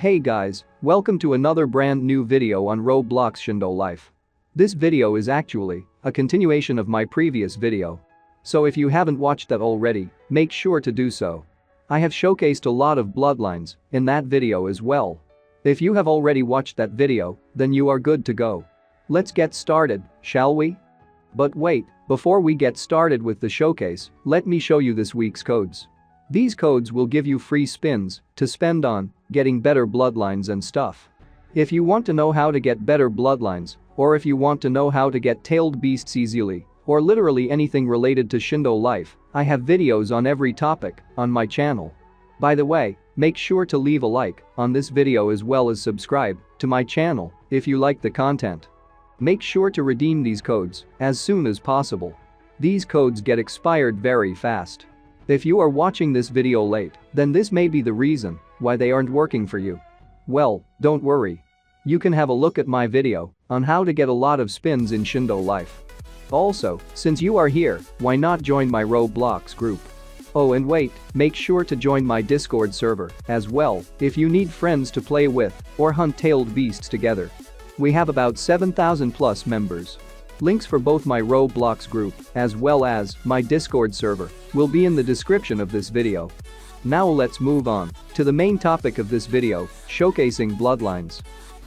Hey guys, welcome to another brand new video on Roblox Shindo Life. This video is actually a continuation of my previous video. So if you haven't watched that already, make sure to do so. I have showcased a lot of bloodlines in that video as well. If you have already watched that video, then you are good to go. Let's get started, shall we? But wait, before we get started with the showcase, let me show you this week's codes. These codes will give you free spins to spend on getting better bloodlines and stuff. If you want to know how to get better bloodlines, or if you want to know how to get tailed beasts easily, or literally anything related to Shindo life, I have videos on every topic on my channel. By the way, make sure to leave a like on this video as well as subscribe to my channel if you like the content. Make sure to redeem these codes as soon as possible. These codes get expired very fast. If you are watching this video late, then this may be the reason why they aren't working for you. Well, don't worry. You can have a look at my video on how to get a lot of spins in Shindo life. Also, since you are here, why not join my Roblox group? Oh, and wait, make sure to join my Discord server as well if you need friends to play with or hunt tailed beasts together. We have about 7,000 plus members. Links for both my Roblox group as well as my Discord server will be in the description of this video. Now let's move on to the main topic of this video, showcasing bloodlines.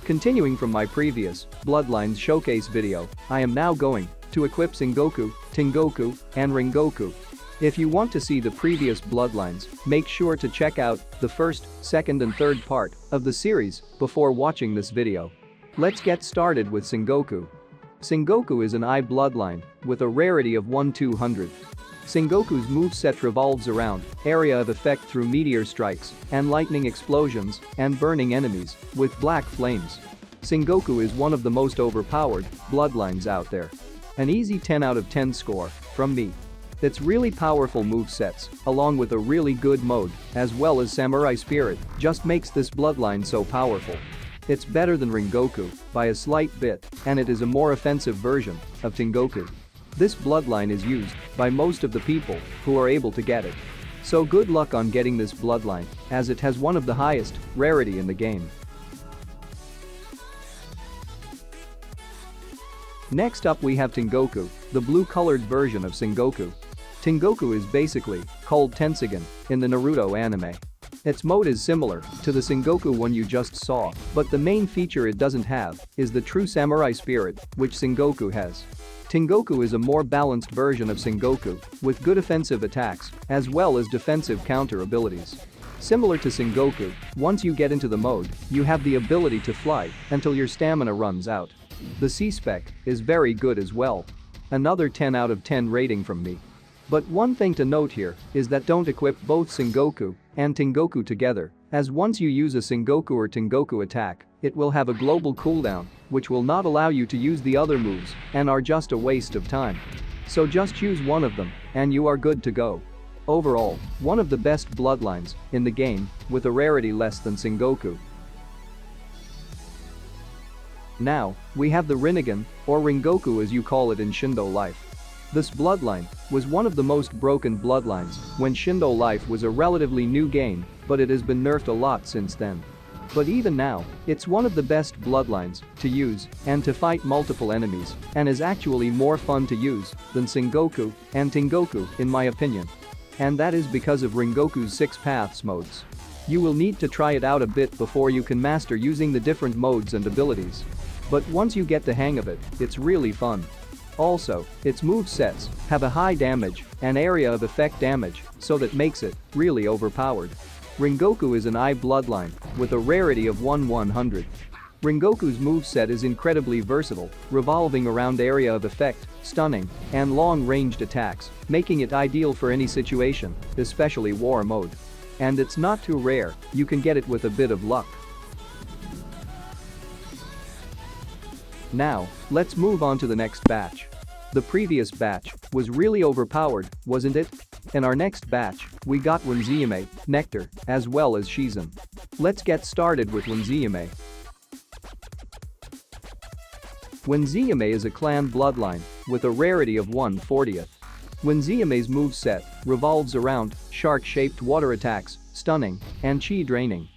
Continuing from my previous Bloodlines Showcase video, I am now going to equip Sengoku, Tengoku, and Rengoku. If you want to see the previous bloodlines, make sure to check out the first, second and third part of the series before watching this video. Let's get started with Sengoku. Sengoku is an I bloodline with a rarity of 1/200. Sengoku's moveset revolves around area of effect through meteor strikes and lightning explosions and burning enemies with black flames. Sengoku is one of the most overpowered bloodlines out there. An easy 10 out of 10 score from me. Its really powerful movesets, along with a really good mode, as well as samurai spirit, just makes this bloodline so powerful. It's better than Rengoku by a slight bit, and it is a more offensive version of Tengoku. This bloodline is used by most of the people who are able to get it. So good luck on getting this bloodline, as it has one of the highest rarity in the game. Next up we have Tengoku, the blue-colored version of Sengoku. Tengoku is basically called Tensegan in the Naruto anime. Its mode is similar to the Sengoku one you just saw, but the main feature it doesn't have is the true samurai spirit, which Sengoku has. Tengoku is a more balanced version of Sengoku, with good offensive attacks, as well as defensive counter abilities. Similar to Sengoku, once you get into the mode, you have the ability to fly until your stamina runs out. The C-spec is very good as well. Another 10 out of 10 rating from me. But one thing to note here is that don't equip both Sengoku and Tengoku together, as once you use a Sengoku or Tengoku attack, it will have a global cooldown, which will not allow you to use the other moves and are just a waste of time. So just choose one of them and you are good to go. Overall, one of the best bloodlines in the game with a rarity less than Sengoku. Now, we have the Rinnegan, or Rengoku as you call it in Shindo life. This bloodline was one of the most broken bloodlines when Shindo life was a relatively new game, but it has been nerfed a lot since then. But even now, it's one of the best bloodlines to use and to fight multiple enemies, and is actually more fun to use than Sengoku and Tengoku in my opinion. And that is because of Rengoku's 6 paths modes. You will need to try it out a bit before you can master using the different modes and abilities. But once you get the hang of it, it's really fun. Also, its movesets have a high damage and area of effect damage, so that makes it really overpowered. Rengoku is an I bloodline with a rarity of 1/100. Rengoku's moveset is incredibly versatile, revolving around area of effect, stunning, and long-ranged attacks, making it ideal for any situation, especially war mode. And it's not too rare, you can get it with a bit of luck. Now, let's move on to the next batch. The previous batch was really overpowered, wasn't it? In our next batch, we got Wenziame, Nectar, as well as Shizun. Let's get started with Wenziame. Wenziame is a clan bloodline with a rarity of 1/40th. Wenziame's moveset revolves around shark-shaped water attacks, stunning, and chi draining.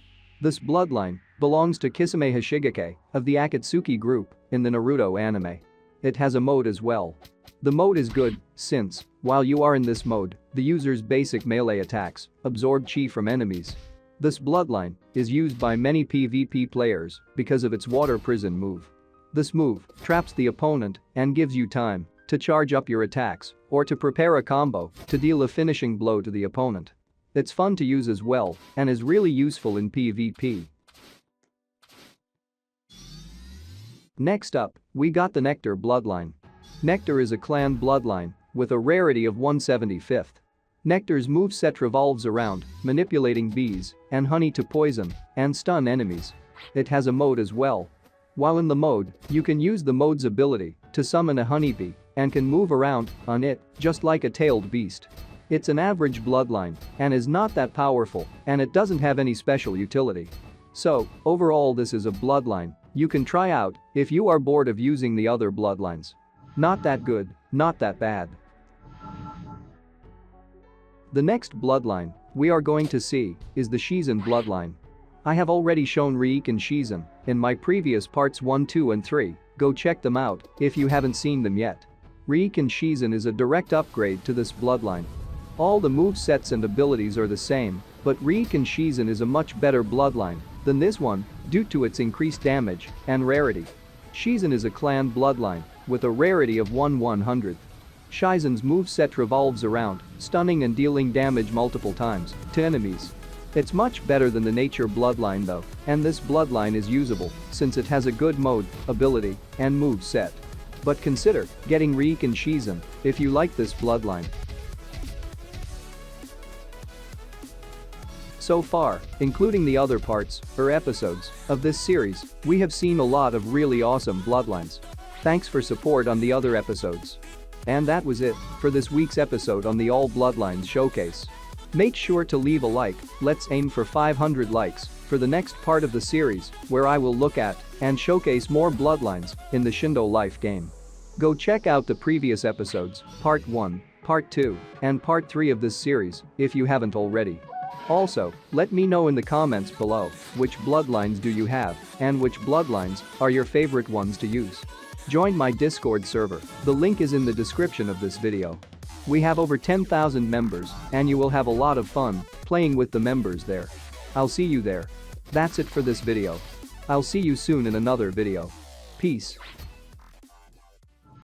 This bloodline belongs to Kisame Hashigake of the Akatsuki group in the Naruto anime. It has a mode as well. The mode is good since, while you are in this mode, the user's basic melee attacks absorb chi from enemies. This bloodline is used by many PvP players because of its water prison move. This move traps the opponent and gives you time to charge up your attacks or to prepare a combo to deal a finishing blow to the opponent. It's fun to use as well and is really useful in PvP. Next up, we got the Nectar bloodline. Nectar is a clan bloodline with a rarity of 175th. Nectar's moveset revolves around manipulating bees and honey to poison and stun enemies. It has a mode as well. While in the mode, you can use the mode's ability to summon a honeybee and can move around on it just like a tailed beast. It's an average bloodline and is not that powerful, and it doesn't have any special utility. So, overall this is a bloodline you can try out if you are bored of using the other bloodlines. Not that good, not that bad. The next bloodline we are going to see is the Shizen bloodline. I have already shown Reik and Shizen in my previous parts 1, 2 and 3, go check them out if you haven't seen them yet. Reik and Shizen is a direct upgrade to this bloodline. All the movesets and abilities are the same, but Reik and Shizen is a much better bloodline than this one due to its increased damage and rarity. Shizen is a clan bloodline with a rarity of 1/100th. Shizen's moveset revolves around stunning and dealing damage multiple times to enemies. It's much better than the nature bloodline though, and this bloodline is usable since it has a good mode, ability, and move set. But consider getting Reik and Shizen if you like this bloodline. So far, including the other parts or episodes of this series, we have seen a lot of really awesome bloodlines. Thanks for support on the other episodes. And that was it for this week's episode on the All Bloodlines Showcase. Make sure to leave a like, let's aim for 500 likes for the next part of the series where I will look at and showcase more bloodlines in the Shindo Life game. Go check out the previous episodes, part 1, part 2, and part 3 of this series if you haven't already. Also, let me know in the comments below which bloodlines do you have and which bloodlines are your favorite ones to use. Join my Discord server, the link is in the description of this video. We have over 10,000 members and you will have a lot of fun playing with the members there. I'll see you there. That's it for this video. I'll see you soon in another video. Peace.